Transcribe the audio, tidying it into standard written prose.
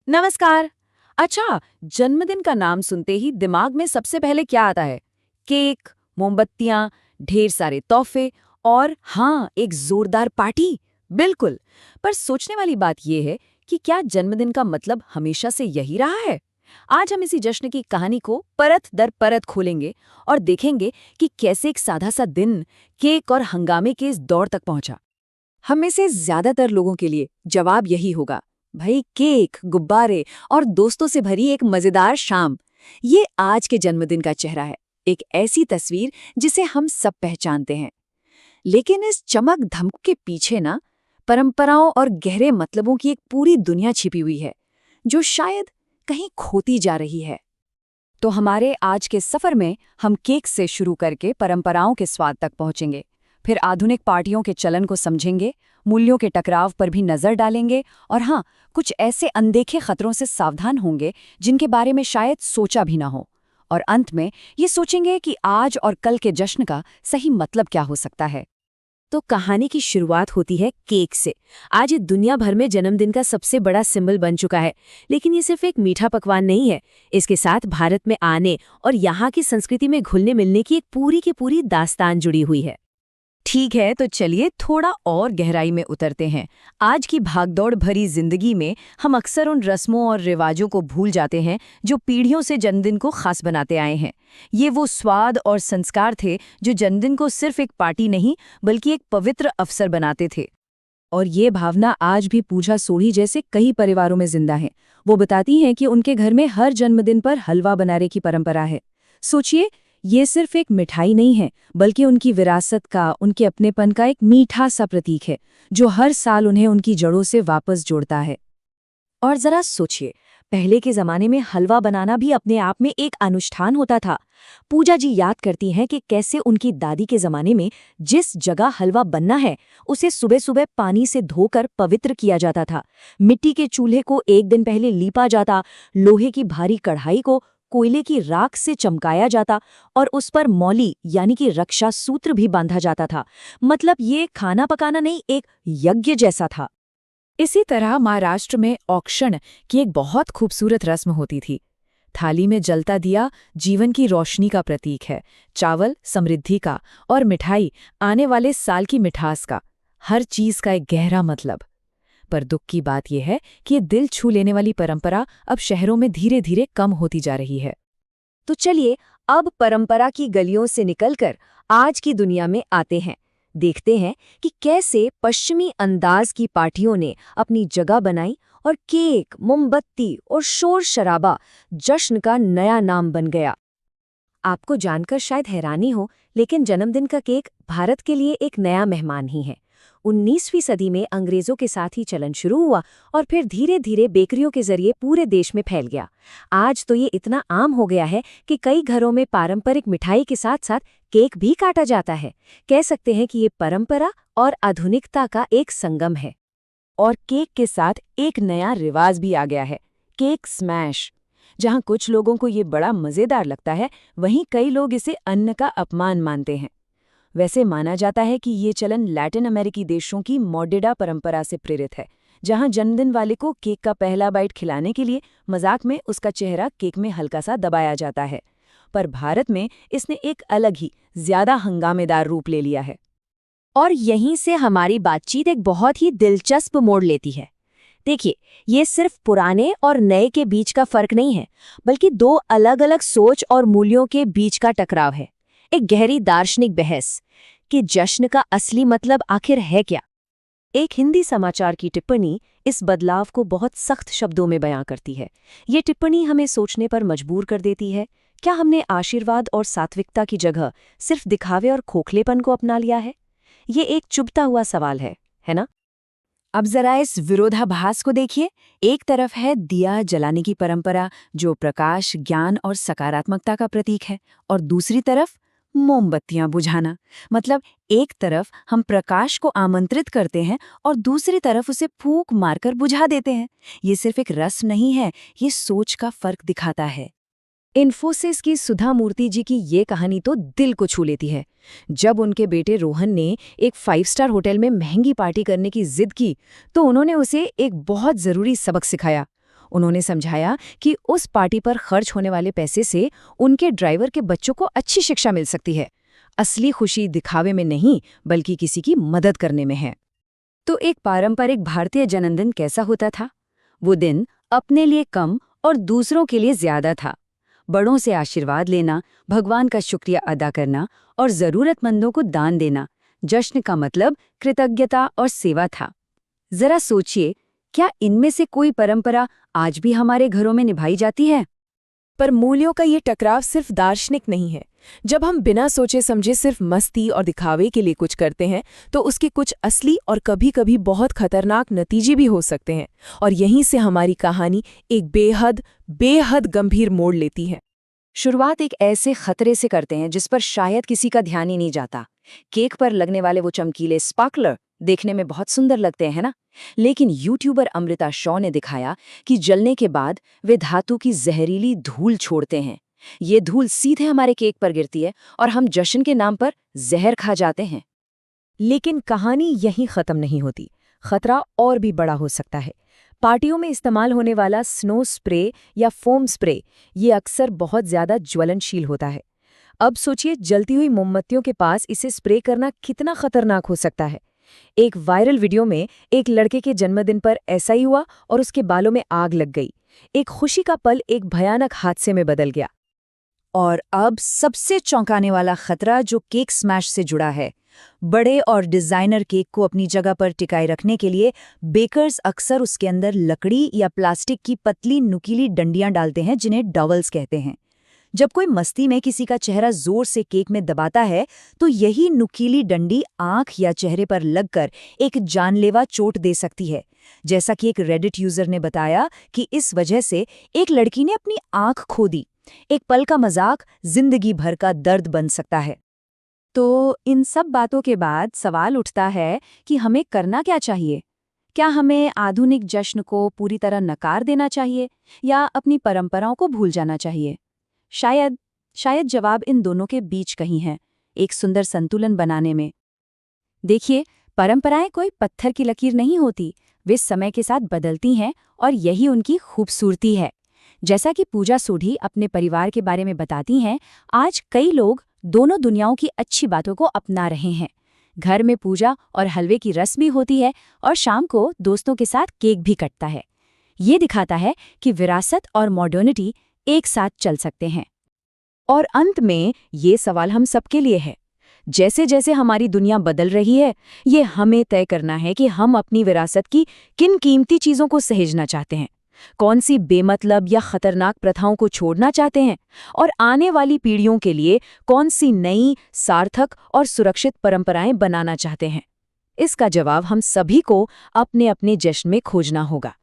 नमस्कार। अच्छा, जन्मदिन का नाम सुनते ही दिमाग में सबसे पहले क्या आता है? केक, मोमबत्तियां, ढेर सारे तोहफे और हाँ, एक जोरदार पार्टी। बिल्कुल। पर सोचने वाली बात यह है कि क्या जन्मदिन का मतलब हमेशा से यही रहा है? आज हम इसी जश्न की कहानी को परत दर परत खोलेंगे और देखेंगे कि कैसे एक सादा सा दिन केक और हंगामे के इस दौर तक पहुंचा। हम में से ज्यादातर लोगों के लिए जवाब यही होगा, भाई केक, गुब्बारे और दोस्तों से भरी एक मजेदार शाम। ये आज के जन्मदिन का चेहरा है, एक ऐसी तस्वीर जिसे हम सब पहचानते हैं। लेकिन इस चमक धमक के पीछे ना परंपराओं और गहरे मतलबों की एक पूरी दुनिया छिपी हुई है, जो शायद कहीं खोती जा रही है। तो हमारे आज के सफर में हम केक से शुरू करके परंपराओं के स्वाद तक पहुंचेंगे, फिर आधुनिक पार्टियों के चलन को समझेंगे, मूल्यों के टकराव पर भी नजर डालेंगे और हाँ, कुछ ऐसे अनदेखे खतरों से सावधान होंगे जिनके बारे में शायद सोचा भी ना हो। और अंत में ये सोचेंगे कि आज और कल के जश्न का सही मतलब क्या हो सकता है। तो कहानी की शुरुआत होती है केक से। आज ये दुनिया भर में जन्मदिन का सबसे बड़ा सिंबल बन चुका है, लेकिन ये सिर्फ एक मीठा पकवान नहीं है। इसके साथ भारत में आने और यहाँ की संस्कृति में घुलने मिलने की एक पूरी की पूरी दास्तान जुड़ी हुई है। ठीक है, तो चलिए थोड़ा और गहराई में उतरते हैं। आज की भागदौड़ भरी जिंदगी में हम अक्सर उन रस्मों और रिवाजों को भूल जाते हैं जो पीढ़ियों से जन्मदिन को खास बनाते आए हैं। ये वो स्वाद और संस्कार थे जो जन्मदिन को सिर्फ एक पार्टी नहीं बल्कि एक पवित्र अवसर बनाते थे। और ये भावना आज भी पूजा सोढ़ी जैसे कई परिवारों में जिंदा है। वो बताती हैं कि उनके घर में हर जन्मदिन पर हलवा बनाने की परंपरा है। सोचिए, ये सिर्फ एक मिठाई नहीं है, बल्कि उनकी विरासत का, उनके अपनेपन का एक मीठा सा प्रतीक है, जो हर साल उन्हें उनकी जड़ों से वापस जोड़ता है। और जरा सोचिए, पहले के जमाने में हलवा बनाना भी अपने आप में एक अनुष्ठान होता था। पूजा जी याद करती हैं कि कैसे उनकी दादी के जमाने में जिस जगह हलवा बनना है, उसे सुबह सुबह पानी से धोकर पवित्र किया जाता था। मिट्टी के चूल्हे को एक दिन पहले लीपा जाता, लोहे की भारी कढ़ाई को कोयले की राख से चमकाया जाता और उस पर मौली यानी कि रक्षा सूत्र भी बांधा जाता था। मतलब ये खाना पकाना नहीं, एक यज्ञ जैसा था। इसी तरह महाराष्ट्र में औक्षण की एक बहुत खूबसूरत रस्म होती थी। थाली में जलता दिया जीवन की रोशनी का प्रतीक है, चावल समृद्धि का और मिठाई आने वाले साल की मिठास का। हर चीज का एक गहरा मतलब। पर दुख की बात यह है कि ये दिल छू लेने वाली परंपरा अब शहरों में धीरे धीरे कम होती जा रही है। तो चलिए अब परंपरा की गलियों से निकलकर आज की दुनिया में आते हैं। देखते हैं कि कैसे पश्चिमी अंदाज की पार्टियों ने अपनी जगह बनाई और केक, मोमबत्ती और शोर शराबा जश्न का नया नाम बन गया। आपको जानकर शायद हैरानी हो, लेकिन जन्मदिन का केक भारत के लिए एक नया मेहमान ही है। 19वीं सदी में अंग्रेजों के साथ ही चलन शुरू हुआ और फिर धीरे धीरे बेकरियों के जरिए पूरे देश में फैल गया। आज तो ये इतना आम हो गया है कि कई घरों में पारंपरिक मिठाई के साथ साथ केक भी काटा जाता है। कह सकते हैं कि ये परंपरा और आधुनिकता का एक संगम है। और केक के साथ एक नया रिवाज भी आ गया है, केक स्मैश। जहां कुछ लोगों को ये बड़ा मजेदार लगता है, वहीं कई लोग इसे अन्न का अपमान मानते हैं। वैसे माना जाता है कि ये चलन लैटिन अमेरिकी देशों की मोडेडा परंपरा से प्रेरित है, जहां जन्मदिन वाले को केक का पहला बाइट खिलाने के लिए मजाक में उसका चेहरा केक में हल्का सा दबाया जाता है। पर भारत में इसने एक अलग ही, ज्यादा हंगामेदार रूप ले लिया है। और यहीं से हमारी बातचीत एक बहुत ही दिलचस्प मोड़ लेती है। देखिए, ये सिर्फ पुराने और नए के बीच का फर्क नहीं है, बल्कि दो अलग अलग सोच और मूल्यों के बीच का टकराव है। एक गहरी दार्शनिक बहस कि जश्न का असली मतलब आखिर है क्या। एक हिंदी समाचार की टिप्पणी इस बदलाव को बहुत सख्त शब्दों में बयां करती है। ये टिप्पणी हमें सोचने पर मजबूर कर देती है, क्या हमने आशीर्वाद और सात्विकता की जगह सिर्फ दिखावे और खोखलेपन को अपना लिया है। ये एक चुभता हुआ सवाल है ना? अब जरा इस विरोधाभास को देखिए। एक तरफ है दिया जलाने की परंपरा, जो प्रकाश, ज्ञान और सकारात्मकता का प्रतीक है, और दूसरी तरफ मोमबत्तियां बुझाना। मतलब एक तरफ हम प्रकाश को आमंत्रित करते हैं और दूसरी तरफ उसे फूंक मारकर बुझा देते हैं। ये सिर्फ एक रस्म नहीं है, ये सोच का फर्क दिखाता है। इन्फोसिस की सुधा मूर्ति जी की ये कहानी तो दिल को छू लेती है। जब उनके बेटे रोहन ने एक 5 स्टार होटल में महंगी पार्टी करने की जिद की, तो उन्होंने उसे एक बहुत जरूरी सबक सिखाया। उन्होंने समझाया कि उस पार्टी पर खर्च होने वाले पैसे से उनके ड्राइवर के बच्चों को अच्छी शिक्षा मिल सकती है। असली खुशी दिखावे में नहीं, बल्कि किसी की मदद करने में है। तो एक पारंपरिक भारतीय जन्मदिन कैसा होता था? वो दिन अपने लिए कम और दूसरों के लिए ज्यादा था। बड़ों से आशीर्वाद लेना, भगवान का शुक्रिया अदा करना और जरूरतमंदों को दान देना, जश्न का मतलब कृतज्ञता और सेवा था। जरा सोचिए, क्या इनमें से कोई परंपरा आज भी हमारे घरों में निभाई जाती है? पर मूल्यों का ये टकराव सिर्फ दार्शनिक नहीं है। जब हम बिना सोचे समझे सिर्फ मस्ती और दिखावे के लिए कुछ करते हैं, तो उसके कुछ असली और कभी-कभी बहुत खतरनाक नतीजे भी हो सकते हैं। और यहीं से हमारी कहानी एक बेहद गंभीर मोड़ लेती है। शुरुआत एक ऐसे खतरे से करते हैं जिस पर शायद किसी का ध्यान ही नहीं जाता। केक पर लगने वाले वो चमकीले स्पार्कलर देखने में बहुत सुंदर लगते हैं ना, लेकिन यूट्यूबर अमृता शॉ ने दिखाया कि जलने के बाद वे धातु की जहरीली धूल छोड़ते हैं। ये धूल सीधे हमारे केक पर गिरती है और हम जश्न के नाम पर जहर खा जाते हैं। लेकिन कहानी यहीं खत्म नहीं होती। खतरा और भी बड़ा हो सकता है। पार्टियों में इस्तेमाल होने वाला स्नो स्प्रे या फोम स्प्रे, ये अक्सर बहुत ज्यादा ज्वलनशील होता है। अब सोचिए, जलती हुई मोमबत्तियों के पास इसे स्प्रे करना कितना खतरनाक हो सकता है। एक वायरल वीडियो में एक लड़के के जन्मदिन पर ऐसा ही हुआ और उसके बालों में आग लग गई। एक खुशी का पल एक भयानक हादसे में बदल गया। और अब सबसे चौंकाने वाला खतरा जो केक स्मैश से जुड़ा है। बड़े और डिजाइनर केक को अपनी जगह पर टिकाए रखने के लिए बेकर्स अक्सर उसके अंदर लकड़ी या प्लास्टिक की पतली नुकीली डंडियां डालते हैं, जिन्हें डॉवल्स कहते हैं। जब कोई मस्ती में किसी का चेहरा जोर से केक में दबाता है, तो यही नुकीली डंडी आंख या चेहरे पर लगकर एक जानलेवा चोट दे सकती है। जैसा कि एक रेडिट यूजर ने बताया कि इस वजह से एक लड़की ने अपनी आंख खो दी। एक पल का मजाक जिंदगी भर का दर्द बन सकता है। तो इन सब बातों के बाद सवाल उठता है कि हमें करना क्या चाहिए? क्या हमें आधुनिक जश्न को पूरी तरह नकार देना चाहिए या अपनी परंपराओं को भूल जाना चाहिए? शायद जवाब इन दोनों के बीच कहीं है, एक सुंदर संतुलन बनाने में। देखिए, परंपराएं कोई पत्थर की लकीर नहीं होती, वे समय के साथ बदलती हैं और यही उनकी खूबसूरती है। जैसा कि पूजा सोढ़ी अपने परिवार के बारे में बताती हैं, आज कई लोग दोनों दुनियाओं की अच्छी बातों को अपना रहे हैं। घर में पूजा और हलवे की रस्म भी होती है और शाम को दोस्तों के साथ केक भी कटता है। ये दिखाता है कि विरासत और मॉडर्निटी एक साथ चल सकते हैं। और अंत में ये सवाल हम सबके लिए है। जैसे जैसे हमारी दुनिया बदल रही है, ये हमें तय करना है कि हम अपनी विरासत की किन कीमती चीजों को सहेजना चाहते हैं, कौन सी बेमतलब या खतरनाक प्रथाओं को छोड़ना चाहते हैं और आने वाली पीढ़ियों के लिए कौन सी नई, सार्थक और सुरक्षित परंपराएं बनाना चाहते हैं। इसका जवाब हम सभी को अपने अपने जश्न में खोजना होगा।